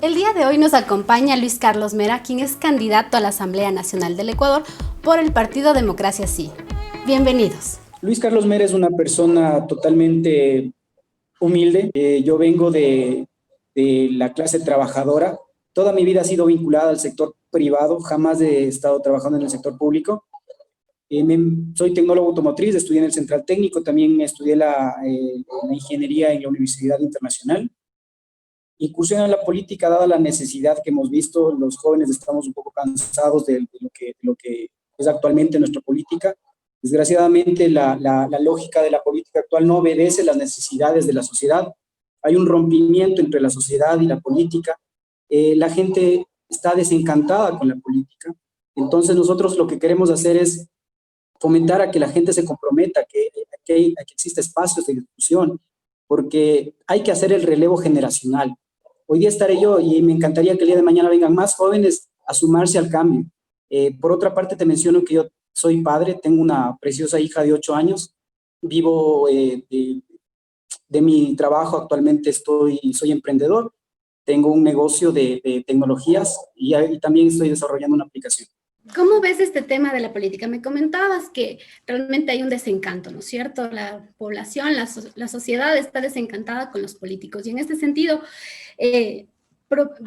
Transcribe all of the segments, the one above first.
El día de hoy nos acompaña Luis Carlos Mera, quien es candidato a la Asamblea Nacional del Ecuador por el partido Democracia Sí. Bienvenidos. Luis Carlos Mera es una persona totalmente humilde. Yo vengo de la clase trabajadora. Toda mi vida ha sido vinculada al sector privado, jamás he estado trabajando en el sector público. Soy tecnólogo automotriz, estudié en el Central Técnico, también estudié la ingeniería en la Universidad Internacional. Incursión en la política, dada la necesidad que hemos visto, los jóvenes estamos un poco cansados de lo que es actualmente nuestra política. Desgraciadamente, la lógica de la política actual no obedece las necesidades de la sociedad. Hay un rompimiento entre la sociedad y la política. La gente está desencantada con la política. Entonces, nosotros lo que queremos hacer es fomentar a que la gente se comprometa, que exista espacios de discusión, porque hay que hacer el relevo generacional. Hoy día estaré yo y me encantaría que el día de mañana vengan más jóvenes a sumarse al cambio. Por otra parte, te menciono que yo soy padre, tengo una preciosa hija de 8 años, vivo de mi trabajo, actualmente soy emprendedor, tengo un negocio de tecnologías y también estoy desarrollando una aplicación. ¿Cómo ves este tema de la política? Me comentabas que realmente hay un desencanto, ¿no es cierto? La población, la sociedad está desencantada con los políticos y en este sentido eh,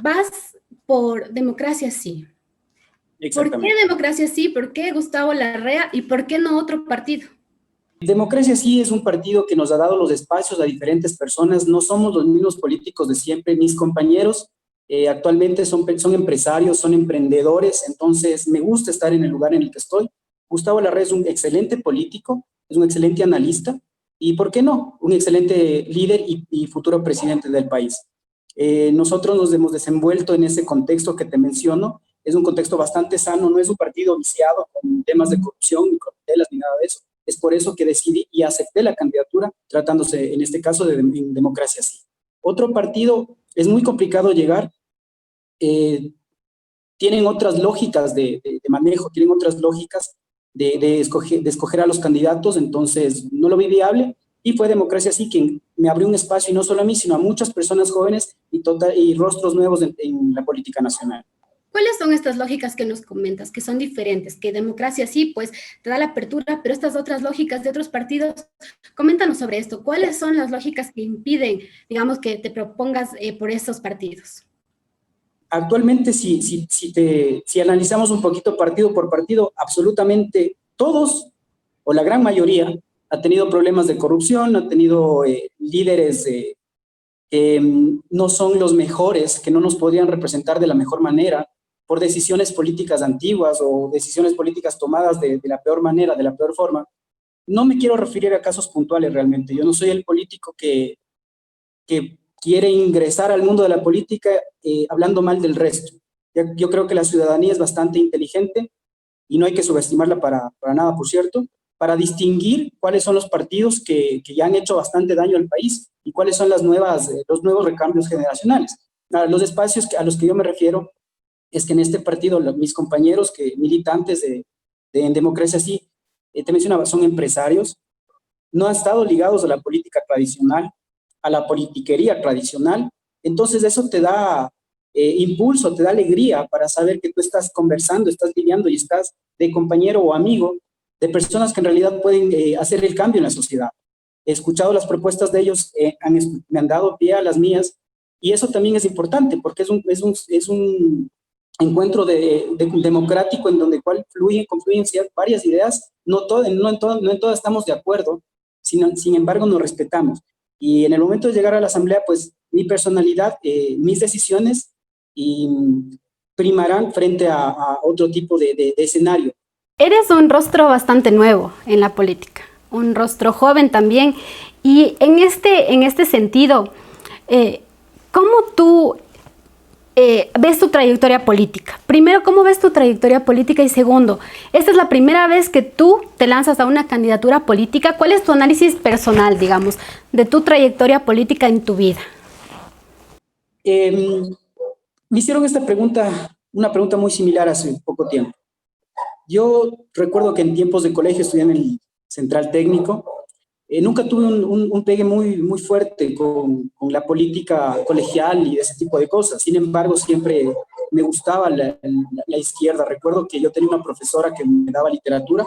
vas por Democracia Sí. ¿Por qué Exactamente. Democracia Sí? ¿Por qué Gustavo Larrea? ¿Y por qué no otro partido? Democracia Sí es un partido que nos ha dado los espacios a diferentes personas, no somos los mismos políticos de siempre, mis compañeros actualmente son empresarios, son emprendedores, entonces me gusta estar en el lugar en el que estoy. Gustavo Larrea es un excelente político, es un excelente analista y, ¿por qué no?, un excelente líder y futuro presidente del país. Nosotros nos hemos desenvuelto en ese contexto que te menciono, es un contexto bastante sano, no es un partido viciado con temas de corrupción, ni corruptelas, ni nada de eso. Es por eso que decidí y acepté la candidatura, tratándose en este caso de Democracia Sí. Otro partido es muy complicado llegar, eh, tienen otras lógicas de manejo, tienen otras lógicas de escoger a los candidatos, entonces no lo vi viable y fue Democracia Sí quien me abrió un espacio, y no solo a mí, sino a muchas personas jóvenes y rostros nuevos en la política nacional. ¿Cuáles son estas lógicas que nos comentas, que son diferentes? Que Democracia Sí, pues te da la apertura, pero estas otras lógicas de otros partidos, coméntanos sobre esto. ¿Cuáles son las lógicas que impiden, digamos, que te propongas por esos partidos? Actualmente, si analizamos un poquito partido por partido, absolutamente todos o la gran mayoría ha tenido problemas de corrupción, ha tenido líderes que no son los mejores, que no nos podrían representar de la mejor manera por decisiones políticas antiguas o decisiones políticas tomadas de la peor manera, de la peor forma. No me quiero referir a casos puntuales realmente. Yo no soy el político que quiere ingresar al mundo de la política hablando mal del resto. Yo creo que la ciudadanía es bastante inteligente y no hay que subestimarla para nada, por cierto, para distinguir cuáles son los partidos que ya han hecho bastante daño al país y cuáles son los nuevos recambios generacionales. Los espacios a los que yo me refiero es que en este partido mis compañeros militantes de Democracia Sí, te mencionaba, son empresarios, no han estado ligados a la política tradicional, a la politiquería tradicional, entonces eso te da impulso, te da alegría para saber que tú estás conversando, estás lidiando y estás de compañero o amigo de personas que en realidad pueden hacer el cambio en la sociedad. He escuchado las propuestas de ellos, me han dado pie a las mías, y eso también es importante porque es un encuentro democrático en donde confluyen varias ideas, no en todas estamos de acuerdo, sin embargo nos respetamos. Y en el momento de llegar a la asamblea, pues mi personalidad, mis decisiones y primarán frente a otro tipo de escenario. Eres un rostro bastante nuevo en la política, un rostro joven también. Y en este sentido, ¿cómo tú ves tu trayectoria política? Primero, ¿cómo ves tu trayectoria política? Y segundo, esta es la primera vez que tú te lanzas a una candidatura política. ¿Cuál es tu análisis personal, digamos, de tu trayectoria política en tu vida? Eh, Me hicieron una pregunta muy similar hace poco tiempo. Yo recuerdo que en tiempos de colegio estudié en el Central Técnico Nunca tuve un pegue muy fuerte con la política colegial y ese tipo de cosas. Sin embargo, siempre me gustaba la izquierda. Recuerdo que yo tenía una profesora que me daba literatura.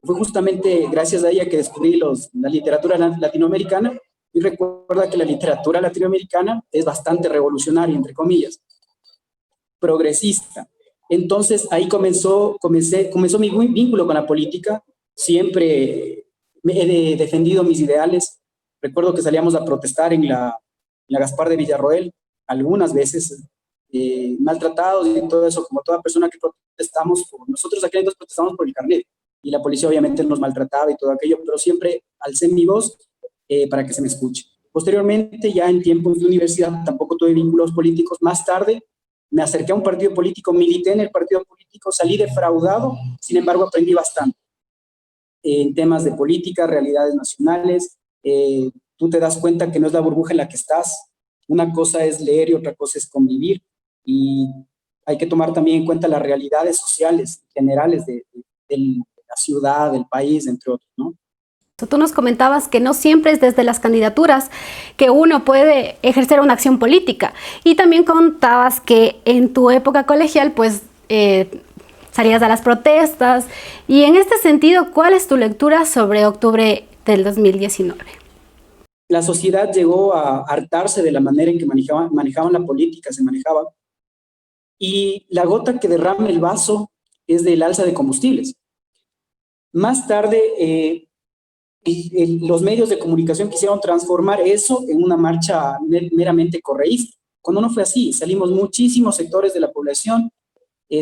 Fue justamente gracias a ella que descubrí la literatura latinoamericana, y recuerda que la literatura latinoamericana es bastante revolucionaria, entre comillas, progresista. Entonces ahí comenzó mi vínculo con la política. Siempre he defendido mis ideales. Recuerdo que salíamos a protestar en la Gaspar de Villarroel, algunas veces maltratados y todo eso, como toda persona que protestamos. Nosotros aquí entonces protestamos por el carnet, y la policía obviamente nos maltrataba y todo aquello, pero siempre alcé mi voz para que se me escuche. Posteriormente, ya en tiempos de universidad, tampoco tuve vínculos políticos. Más tarde, me acerqué a un partido político, milité en el partido político, salí defraudado, sin embargo aprendí bastante en temas de política, realidades nacionales. Tú te das cuenta que no es la burbuja en la que estás. Una cosa es leer y otra cosa es convivir, y hay que tomar también en cuenta las realidades sociales generales de la ciudad, del país, entre otros, ¿no? Tú nos comentabas que no siempre es desde las candidaturas que uno puede ejercer una acción política, y también contabas que en tu época colegial pues salías a las protestas, y en este sentido, ¿cuál es tu lectura sobre octubre del 2019? La sociedad llegó a hartarse de la manera en que manejaban la política, se manejaba, y la gota que derrama el vaso es del alza de combustibles. Más tarde, los medios de comunicación quisieron transformar eso en una marcha meramente correísta, cuando no fue así. Salimos muchísimos sectores de la población.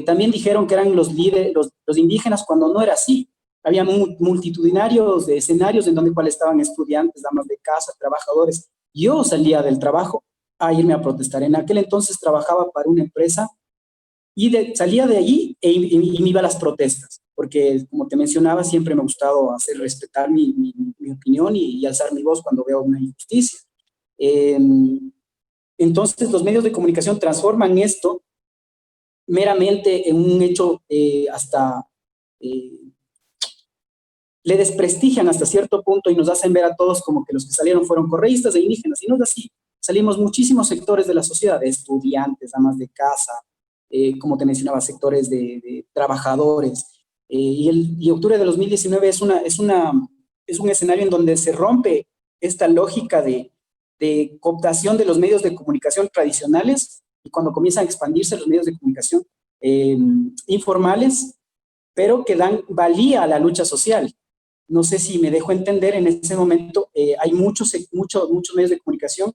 También dijeron que eran los líderes, los indígenas, cuando no era así. Había multitudinarios de escenarios en donde estaban estudiantes, damas de casa, trabajadores. Yo salía del trabajo a irme a protestar. En aquel entonces trabajaba para una empresa, y salía de allí y me iba a las protestas, porque como te mencionaba, siempre me ha gustado hacer respetar mi opinión y alzar mi voz cuando veo una injusticia. Eh, entonces los medios de comunicación transforman esto meramente en un hecho, hasta eh, le desprestigian hasta cierto punto y nos hacen ver a todos como que los que salieron fueron correístas e indígenas, y no es así. Salimos muchísimos sectores de la sociedad, estudiantes, amas de casa, como te mencionaba, sectores de trabajadores. Y octubre de 2019 es un escenario en donde se rompe esta lógica de cooptación de los medios de comunicación tradicionales, y cuando comienzan a expandirse los medios de comunicación informales, pero que dan valía a la lucha social. No sé si me dejo entender. En ese momento hay muchos medios de comunicación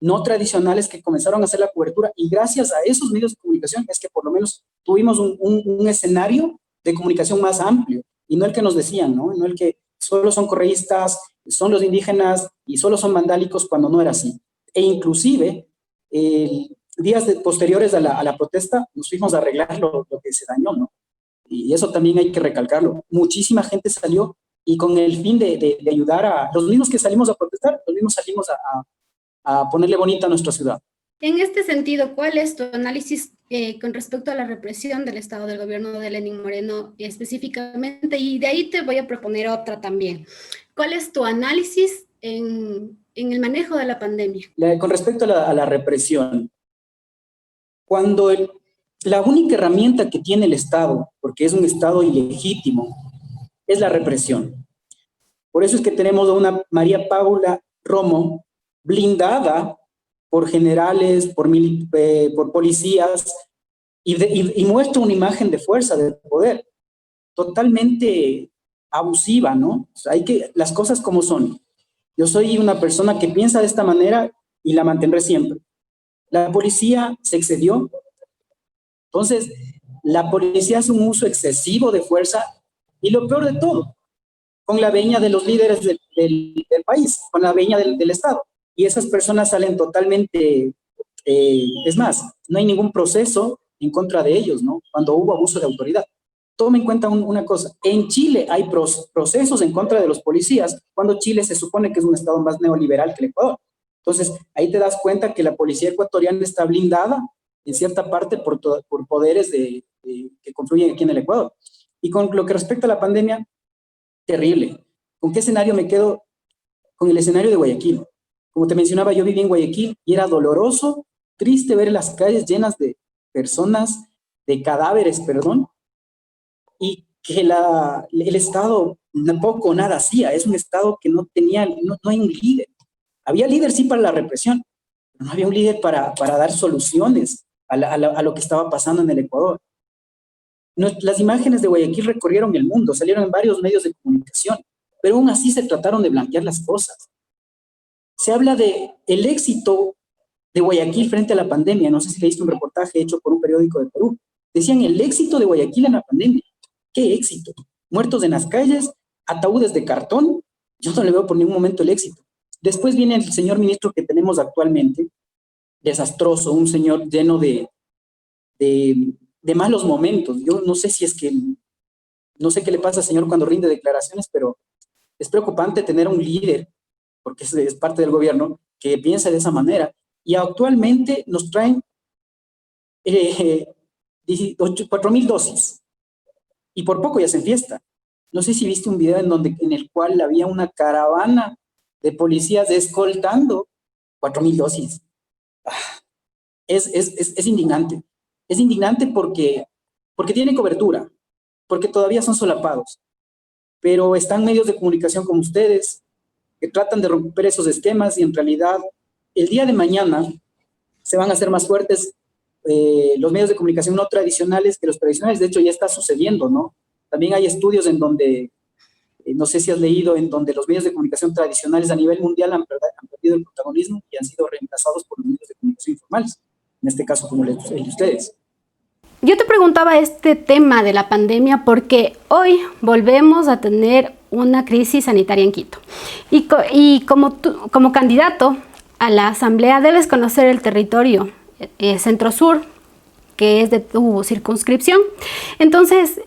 no tradicionales que comenzaron a hacer la cobertura, y gracias a esos medios de comunicación es que por lo menos tuvimos un escenario de comunicación más amplio, y no el que nos decían, ¿no? No el que solo son correístas, son los indígenas y solo son vandálicos, cuando no era así. E inclusive, días posteriores a la protesta, nos fuimos a arreglar lo que se dañó, ¿no? Y eso también hay que recalcarlo. Muchísima gente salió, y con el fin de ayudar a los mismos que salimos a protestar, los mismos salimos a ponerle bonita a nuestra ciudad. En este sentido, ¿cuál es tu análisis con respecto a la represión del Estado del gobierno de Lenín Moreno específicamente? Y de ahí te voy a proponer otra también. ¿Cuál es tu análisis en el manejo de la pandemia? Con respecto a la represión, cuando la única herramienta que tiene el Estado, porque es un Estado ilegítimo, es la represión. Por eso es que tenemos a una María Paula Romo blindada por generales, por policías, y muestra una imagen de fuerza, de poder, totalmente abusiva, ¿no? O sea, las cosas como son. Yo soy una persona que piensa de esta manera y la mantendré siempre. La policía se excedió. Entonces, la policía hace un uso excesivo de fuerza, y lo peor de todo, con la veña de los líderes del país, con la veña del Estado. Y esas personas salen totalmente, es más, no hay ningún proceso en contra de ellos, ¿no? Cuando hubo abuso de autoridad. Tome en cuenta una cosa: en Chile hay procesos en contra de los policías, cuando Chile se supone que es un Estado más neoliberal que el Ecuador. Entonces, ahí te das cuenta que la policía ecuatoriana está blindada en cierta parte por poderes que confluyen aquí en el Ecuador. Y con lo que respecta a la pandemia, terrible. ¿Con qué escenario me quedo? Con el escenario de Guayaquil. Como te mencionaba, yo viví en Guayaquil y era doloroso, triste ver las calles llenas de personas, de cadáveres, perdón, y que el Estado poco o nada hacía. Es un Estado que no tenía, no hay un líder. Había líder sí para la represión, pero no había un líder para dar soluciones a lo que estaba pasando en el Ecuador. Las imágenes de Guayaquil recorrieron el mundo, salieron en varios medios de comunicación, pero aún así se trataron de blanquear las cosas. Se habla de el éxito de Guayaquil frente a la pandemia. No sé si leíste un reportaje hecho por un periódico de Perú. Decían el éxito de Guayaquil en la pandemia. ¿Qué éxito? Muertos en las calles, ataúdes de cartón. Yo no le veo por ningún momento el éxito. Después viene el señor ministro que tenemos actualmente, desastroso, un señor lleno de malos momentos. Yo no sé si es que, no sé qué le pasa al señor cuando rinde declaraciones, pero es preocupante tener un líder, porque es parte del gobierno, que piensa de esa manera. Y actualmente nos traen 4.000 dosis y por poco ya se fiesta. No sé si viste un video en el cual había una caravana de policías escoltando 4.000 dosis. Es indignante. Es indignante porque tiene cobertura, porque todavía son solapados, pero están medios de comunicación como ustedes que tratan de romper esos esquemas y en realidad el día de mañana se van a hacer más fuertes los medios de comunicación no tradicionales que los tradicionales. De hecho, ya está sucediendo, ¿no? También hay estudios en donde, no sé si has leído, en donde los medios de comunicación tradicionales a nivel mundial han perdido el protagonismo y han sido reemplazados por los medios de comunicación informales, en este caso como el de ustedes. Yo te preguntaba este tema de la pandemia porque hoy volvemos a tener una crisis sanitaria en Quito. Y como como candidato a la asamblea debes conocer el territorio centro-sur, que es de tu circunscripción. Entonces,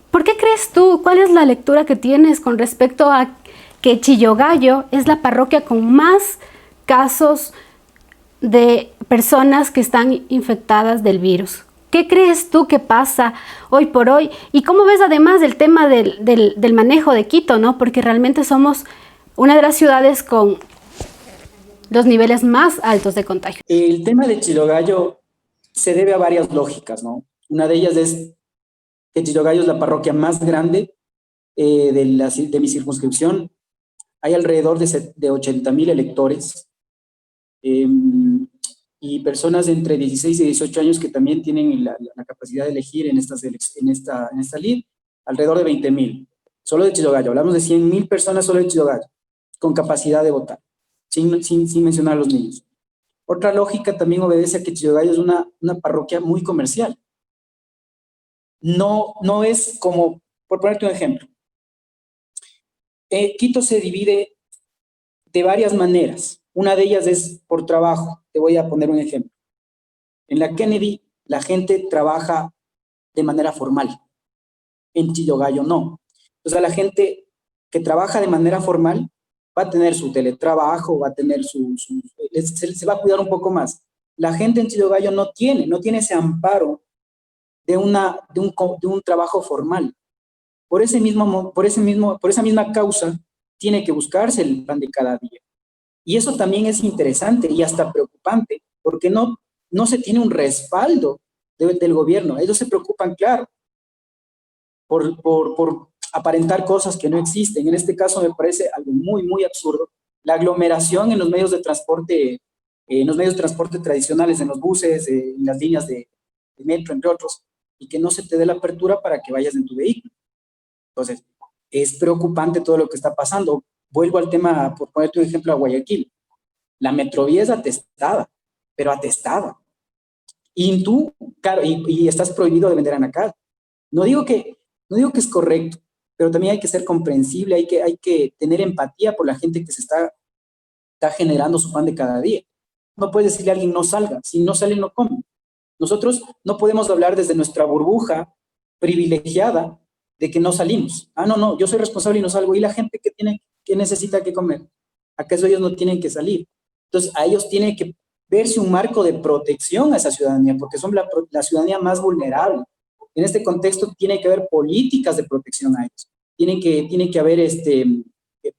¿por qué crees tú? ¿Cuál es la lectura que tienes con respecto a que Chillogallo es la parroquia con más casos de personas que están infectadas del virus? ¿Qué crees tú que pasa hoy por hoy? ¿Y cómo ves además el tema del manejo de Quito, ¿no? Porque realmente somos una de las ciudades con los niveles más altos de contagio. El tema de Chillogallo se debe a varias lógicas, ¿no? Una de ellas es que Chillogallo es la parroquia más grande de mi circunscripción. Hay alrededor de 80.000 electores y personas de entre 16 y 18 años que también tienen la capacidad de elegir en esta lid, alrededor de 20.000. Solo de Chillogallo, hablamos de 100.000 personas solo de Chillogallo, con capacidad de votar, sin mencionar a los niños. Otra lógica también obedece a que Chillogallo es una parroquia muy comercial. No es como, por ponerte un ejemplo, Quito se divide de varias maneras. Una de ellas es por trabajo. Te voy a poner un ejemplo. En la Kennedy, la gente trabaja de manera formal. En Chillogallo no. O sea, la gente que trabaja de manera formal va a tener su teletrabajo, va a tener se va a cuidar un poco más. La gente en Chillogallo no tiene ese amparo de un trabajo formal. Por esa misma causa, tiene que buscarse el pan de cada día. Y eso también es interesante y hasta preocupante, porque no se tiene un respaldo del gobierno. Ellos se preocupan, claro, por aparentar cosas que no existen. En este caso me parece algo muy, muy absurdo. La aglomeración en los medios de transporte, tradicionales, en los buses, en las líneas de metro, entre otros, y que no se te dé la apertura para que vayas en tu vehículo. Entonces, es preocupante todo lo que está pasando. Vuelvo al tema, por ponerte un ejemplo, a Guayaquil. La Metrovía es atestada, pero atestada. Y tú, claro, y estás prohibido de vender anacal. No digo que es correcto, pero también hay que ser comprensible, hay que tener empatía por la gente que se está generando su pan de cada día. No puedes decirle a alguien no salga, si no sale no come. Nosotros no podemos hablar desde nuestra burbuja privilegiada de que no salimos. No, yo soy responsable y no salgo. ¿Y la gente que necesita que comer? ¿Acaso ellos no tienen que salir? Entonces, a ellos tiene que verse un marco de protección a esa ciudadanía, porque son la ciudadanía más vulnerable. En este contexto tiene que haber políticas de protección a ellos. tiene que haber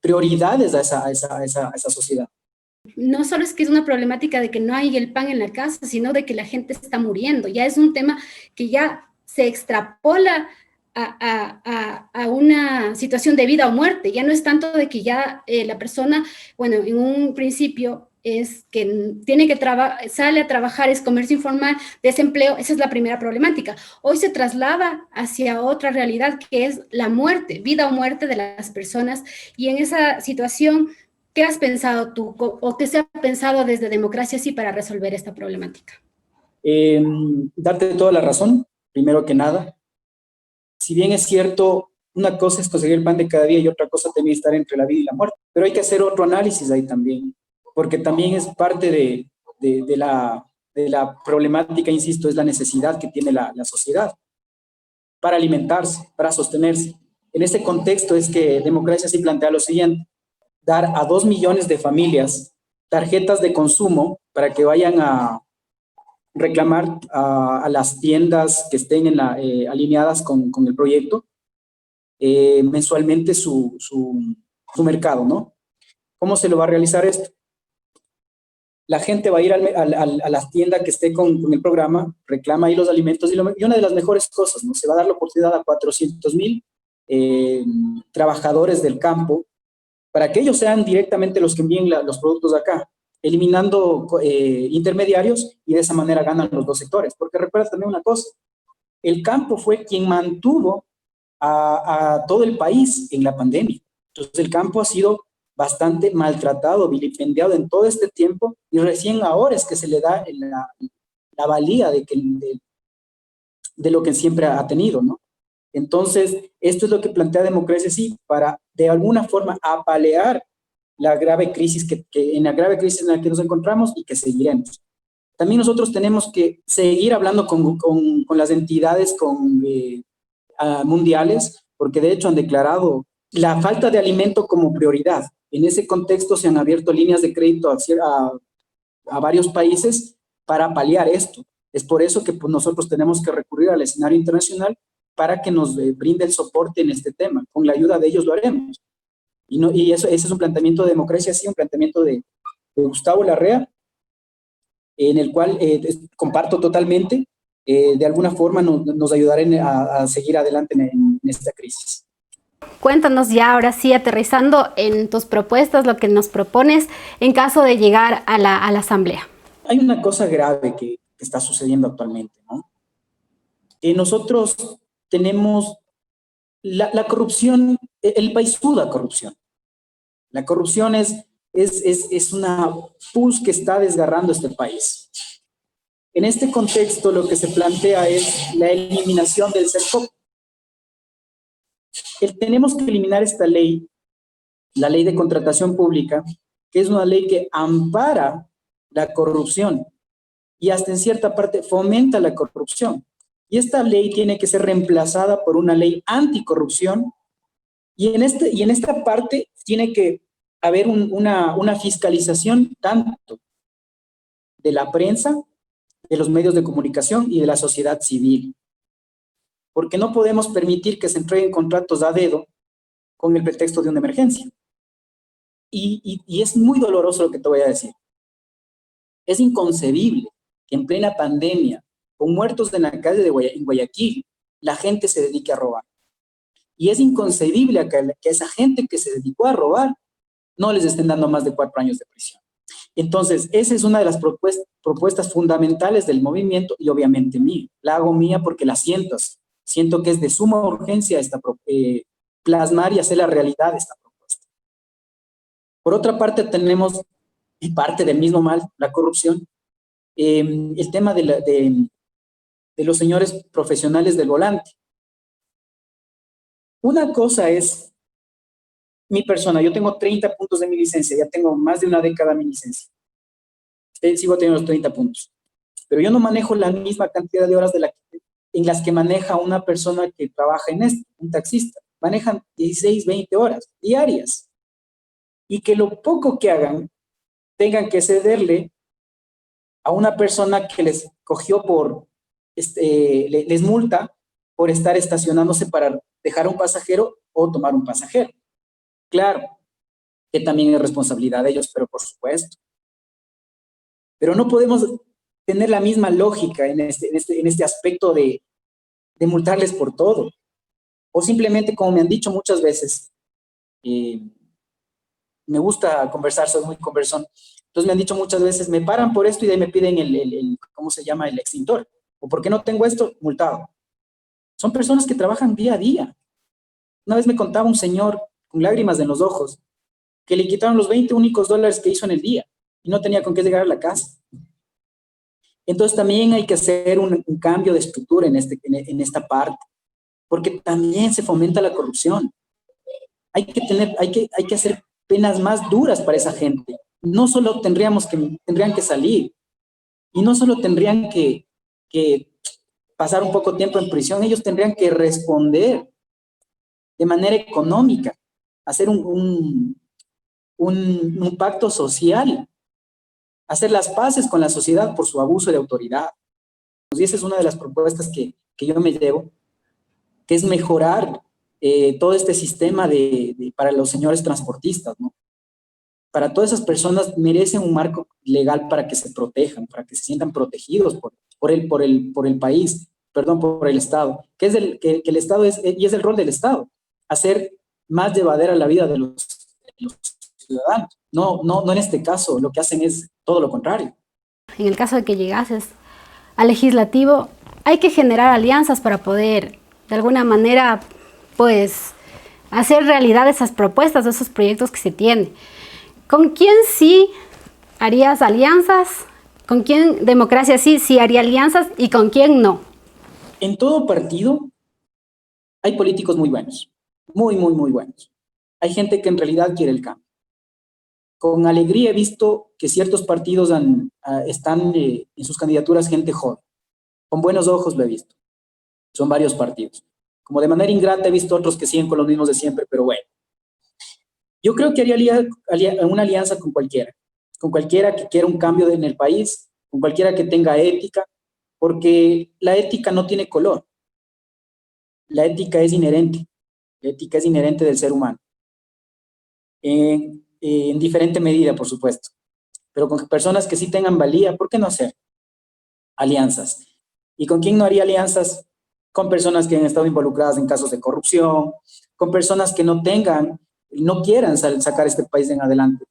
prioridades a esa sociedad. No solo es que es una problemática de que no hay el pan en la casa, sino de que la gente está muriendo. Ya es un tema que ya se extrapola a una situación de vida o muerte. Ya no es tanto de que ya la persona, bueno, en un principio es que tiene que sale a trabajar, es comercio informal, desempleo, esa es la primera problemática. Hoy se traslada hacia otra realidad que es la muerte, vida o muerte de las personas, y en esa situación, ¿qué has pensado tú o qué se ha pensado desde Democracia Sí para resolver esta problemática? Darte toda la razón, primero que nada. Si bien es cierto, una cosa es conseguir el pan de cada día y otra cosa también estar entre la vida y la muerte. Pero hay que hacer otro análisis ahí también, porque también es parte de la problemática, insisto, es la necesidad que tiene la sociedad para alimentarse, para sostenerse. En este contexto es que Democracia Sí plantea lo siguiente: dar a 2 millones de familias tarjetas de consumo para que vayan a reclamar a las tiendas que estén alineadas con el proyecto mensualmente su mercado, ¿no? ¿Cómo se lo va a realizar esto? La gente va a ir a la tienda que esté con el programa, reclama ahí los alimentos y una de las mejores cosas, ¿no? Se va a dar la oportunidad a 400,000 trabajadores del campo para que ellos sean directamente los que envíen los productos acá, eliminando intermediarios, y de esa manera ganan los dos sectores. Porque recuerda también una cosa: el campo fue quien mantuvo a todo el país en la pandemia. Entonces el campo ha sido bastante maltratado, vilipendiado en todo este tiempo, y recién ahora es que se le da la valía de lo que siempre ha tenido, ¿no? Entonces, esto es lo que plantea Democracia Sí, para de alguna forma apalear la grave crisis en la grave crisis en la que nos encontramos y que seguiremos. También nosotros tenemos que seguir hablando con las entidades mundiales, porque de hecho han declarado la falta de alimento como prioridad. En ese contexto se han abierto líneas de crédito a varios países para paliar esto. Es por eso que pues, nosotros tenemos que recurrir al escenario internacional para que nos brinde el soporte en este tema. Con la ayuda de ellos lo haremos. Y ese es un planteamiento de Democracia Sí, un planteamiento de Gustavo Larrea, en el cual comparto totalmente. De alguna forma nos ayudarán a seguir adelante en esta crisis. Cuéntanos ya, ahora sí, aterrizando en tus propuestas, lo que nos propones en caso de llegar a la Asamblea. Hay una cosa grave que está sucediendo actualmente, ¿no? Nosotros tenemos la corrupción, el país suda corrupción. La corrupción es una pus que está desgarrando este país. En este contexto, lo que se plantea es la eliminación del CERCOP. Tenemos que eliminar esta ley, la ley de contratación pública, que es una ley que ampara la corrupción y hasta en cierta parte fomenta la corrupción. Y esta ley tiene que ser reemplazada por una ley anticorrupción, y en esta parte tiene que haber una fiscalización tanto de la prensa, de los medios de comunicación y de la sociedad civil. Porque no podemos permitir que se entreguen contratos a dedo con el pretexto de una emergencia. Y es muy doloroso lo que te voy a decir. Es inconcebible que en plena pandemia, con muertos en la calle en Guayaquil, la gente se dedique a robar. Y es inconcebible que esa gente que se dedicó a robar no les estén dando más de 4 años de prisión. Entonces, esa es una de las propuestas fundamentales del movimiento, y obviamente mía. La hago mía porque la siento. Siento que es de suma urgencia plasmar y hacer la realidad esta propuesta. Por otra parte, tenemos, y parte del mismo mal, la corrupción, el tema de los señores profesionales del volante. Una cosa es mi persona. Yo tengo 30 puntos de mi licencia, ya tengo más de una década mi licencia. Sigo teniendo los 30 puntos. Pero yo no manejo la misma cantidad de horas en las que maneja una persona que trabaja en esto, un taxista. Manejan 16, 20 horas diarias. Y que lo poco que hagan tengan que cederle a una persona que les cogió les multa por estar estacionándose para dejar a un pasajero o tomar un pasajero. Claro, que también es responsabilidad de ellos, pero por supuesto. Pero no podemos tener la misma lógica en este aspecto de multarles por todo. O simplemente, como me han dicho muchas veces, me gusta conversar, soy muy conversón, entonces me han dicho muchas veces, me paran por esto y de ahí me piden ¿cómo se llama? El extintor. O porque no tengo esto, multado. Son personas que trabajan día a día. Una vez me contaba un señor con lágrimas en los ojos que le quitaron los 20 únicos dólares que hizo en el día y no tenía con qué llegar a la casa. Entonces también hay que hacer un cambio de estructura en esta parte, porque también se fomenta la corrupción. Hay que hacer penas más duras para esa gente. No solo tendrían que salir, y no solo tendrían que pasar un poco tiempo en prisión, ellos tendrían que responder de manera económica, hacer un pacto social, hacer las paces con la sociedad por su abuso de autoridad. Y esa es una de las propuestas que yo me llevo, que es mejorar todo este sistema para los señores transportistas, ¿no? Para todas esas personas merecen un marco legal para que se protejan, para que se sientan protegidos por el país, perdón, por el Estado, que el Estado y es el rol del Estado, hacer más llevadera la vida de los ciudadanos. No en este caso, lo que hacen es todo lo contrario. En el caso de que llegases al legislativo, hay que generar alianzas para poder, de alguna manera, pues, hacer realidad esas propuestas, esos proyectos que se tienen. ¿Con quién sí harías alianzas? ¿Con quién Democracia sí haría alianzas y con quién no? En todo partido hay políticos muy buenos, muy buenos. Hay gente que en realidad quiere el cambio. Con alegría he visto que ciertos partidos están en sus candidaturas gente joven. Con buenos ojos lo he visto. Son varios partidos. Como de manera ingrata he visto otros que siguen con los mismos de siempre, pero bueno. Yo creo que haría una alianza con cualquiera que quiera un cambio en el país, con cualquiera que tenga ética, porque la ética no tiene color. La ética es inherente. La ética es inherente del ser humano. En diferente medida, por supuesto. Pero con personas que sí tengan valía, ¿por qué no hacer alianzas? ¿Y con quién no haría alianzas? Con personas que han estado involucradas en casos de corrupción, con personas que no quieran sacar este país en adelante.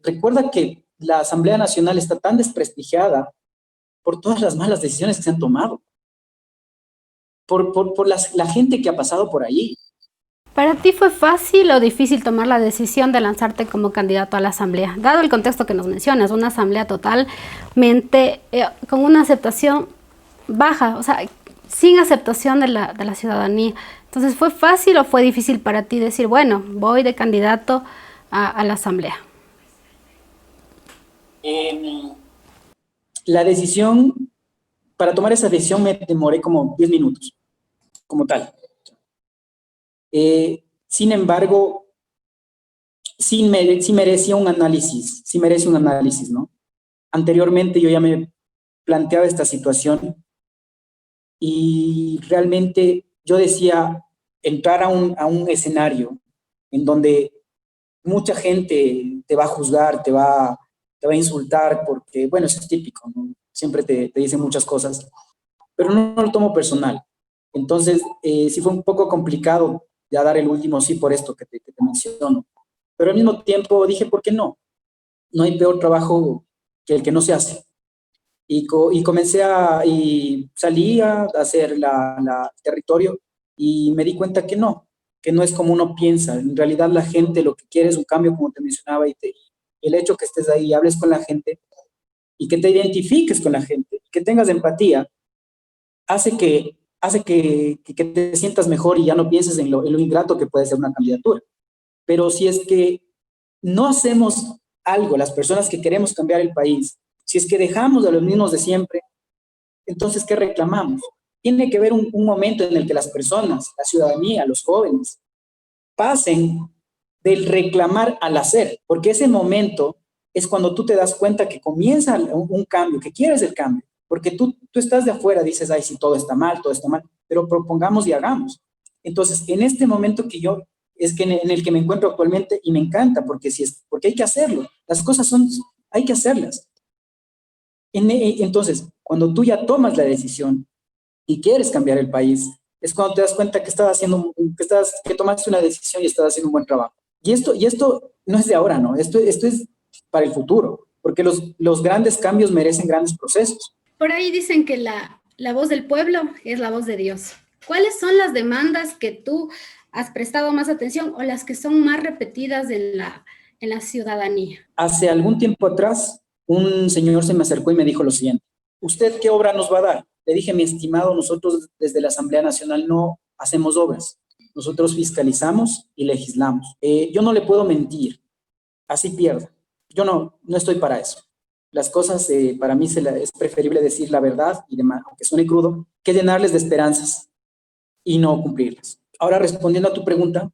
Recuerda que la Asamblea Nacional está tan desprestigiada por todas las malas decisiones que se han tomado, por la gente que ha pasado por ahí. ¿Para ti fue fácil o difícil tomar la decisión de lanzarte como candidato a la Asamblea? Dado el contexto que nos mencionas, una Asamblea totalmente con una aceptación baja, o sea, sin aceptación de la ciudadanía. Entonces, ¿fue fácil o fue difícil para ti decir, bueno, voy de candidato a la Asamblea? La decisión, para tomar esa decisión me demoré como 10 minutos, como tal. Sin embargo, sí merecía un análisis, sí merece un análisis, ¿no? Anteriormente yo ya me planteaba esta situación y realmente yo decía, entrar a un escenario en donde mucha gente te va a juzgar, te va a insultar, porque, bueno, eso es típico, ¿no? Siempre te dicen muchas cosas, pero no lo tomo personal. Entonces, sí fue un poco complicado ya dar el último sí por esto que te menciono. Pero al mismo tiempo dije, ¿por qué no? No hay peor trabajo que el que no se hace. Y salí a hacer el territorio y me di cuenta que no es como uno piensa. En realidad la gente lo que quiere es un cambio, como te mencionaba, y el hecho que estés ahí y hables con la gente y que te identifiques con la gente, que tengas empatía, hace que te sientas mejor y ya no pienses en lo ingrato que puede ser una candidatura. Pero si es que no hacemos algo, las personas que queremos cambiar el país, si es que dejamos a los mismos de siempre, entonces, ¿qué reclamamos? Tiene que haber un momento en el que las personas, la ciudadanía, los jóvenes, pasen del reclamar al hacer, porque ese momento es cuando tú te das cuenta que comienza un cambio, que quieres el cambio, porque tú estás de afuera, dices, ay, sí, todo está mal, pero propongamos y hagamos. Entonces, en este momento que yo, es que en el que me encuentro actualmente, y me encanta, porque, porque hay que hacerlo, las cosas hay que hacerlas. Entonces, cuando tú ya tomas la decisión y quieres cambiar el país, es cuando te das cuenta que que tomaste una decisión y estás haciendo un buen trabajo. Y esto no es de ahora, ¿no? Esto es para el futuro, porque los grandes cambios merecen grandes procesos. Por ahí dicen que la voz del pueblo es la voz de Dios. ¿Cuáles son las demandas que tú has prestado más atención o las que son más repetidas en la ciudadanía? Hace algún tiempo atrás, un señor se me acercó y me dijo lo siguiente: ¿usted qué obra nos va a dar? Le dije: mi estimado, nosotros desde la Asamblea Nacional no hacemos obras. Nosotros fiscalizamos y legislamos. Yo no le puedo mentir, así pierdo. Yo no estoy para eso. Las cosas, para mí es preferible decir la verdad, aunque suene crudo, que llenarles de esperanzas y no cumplirlas. Ahora, respondiendo a tu pregunta,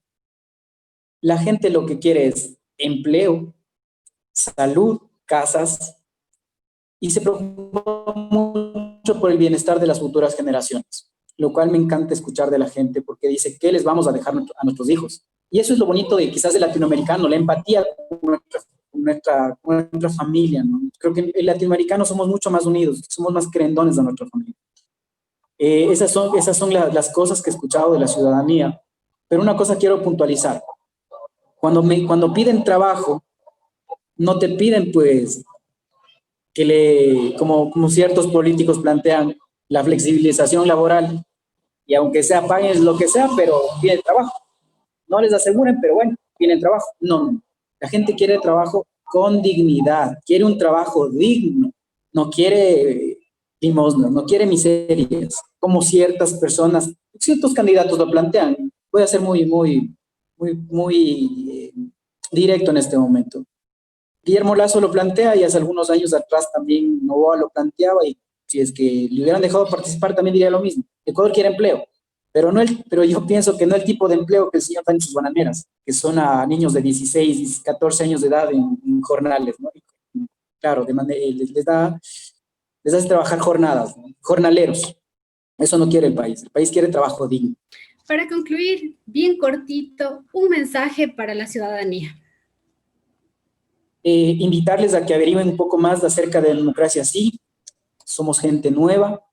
la gente lo que quiere es empleo, salud, casas, y se preocupa mucho por el bienestar de las futuras generaciones, lo cual me encanta escuchar de la gente, porque dice: ¿qué les vamos a dejar a nuestros hijos? Y eso es lo bonito de quizás del latinoamericano, la empatía con nuestra familia, ¿no? Creo que el latinoamericano somos mucho más unidos, somos más querendones de nuestra familia. Esas son las cosas que he escuchado de la ciudadanía. Pero una cosa quiero puntualizar: cuando piden trabajo, no te piden, pues, como ciertos políticos plantean, la flexibilización laboral, y aunque sea paguen lo que sea, pero piden trabajo. No les aseguren, pero bueno, tienen trabajo. No, la gente quiere trabajo con dignidad, quiere un trabajo digno, no quiere limosnas, no quiere miserias, como ciertas personas, ciertos candidatos lo plantean. Voy a ser muy directo en este momento. Guillermo Lasso lo plantea, y hace algunos años atrás también Noboa lo planteaba, y si es que le hubieran dejado participar también diría lo mismo. Ecuador quiere empleo, pero yo pienso que no el tipo de empleo que el señor da en sus bananeras, que son a niños de 16, 14 años de edad en jornales, ¿no? Claro, les hace trabajar jornadas, ¿no? Jornaleros. Eso no quiere el país quiere trabajo digno. Para concluir, bien cortito, un mensaje para la ciudadanía. Invitarles a que averigüen un poco más acerca de Democracia Sí. Somos gente nueva.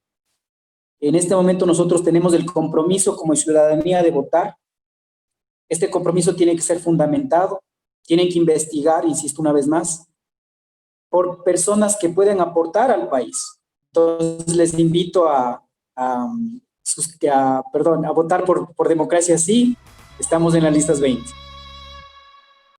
En este momento nosotros tenemos el compromiso como ciudadanía de votar. Este compromiso tiene que ser fundamentado, tienen que investigar, insisto una vez más, por personas que pueden aportar al país. Entonces les invito a votar por Democracia Sí. Estamos en las listas 20.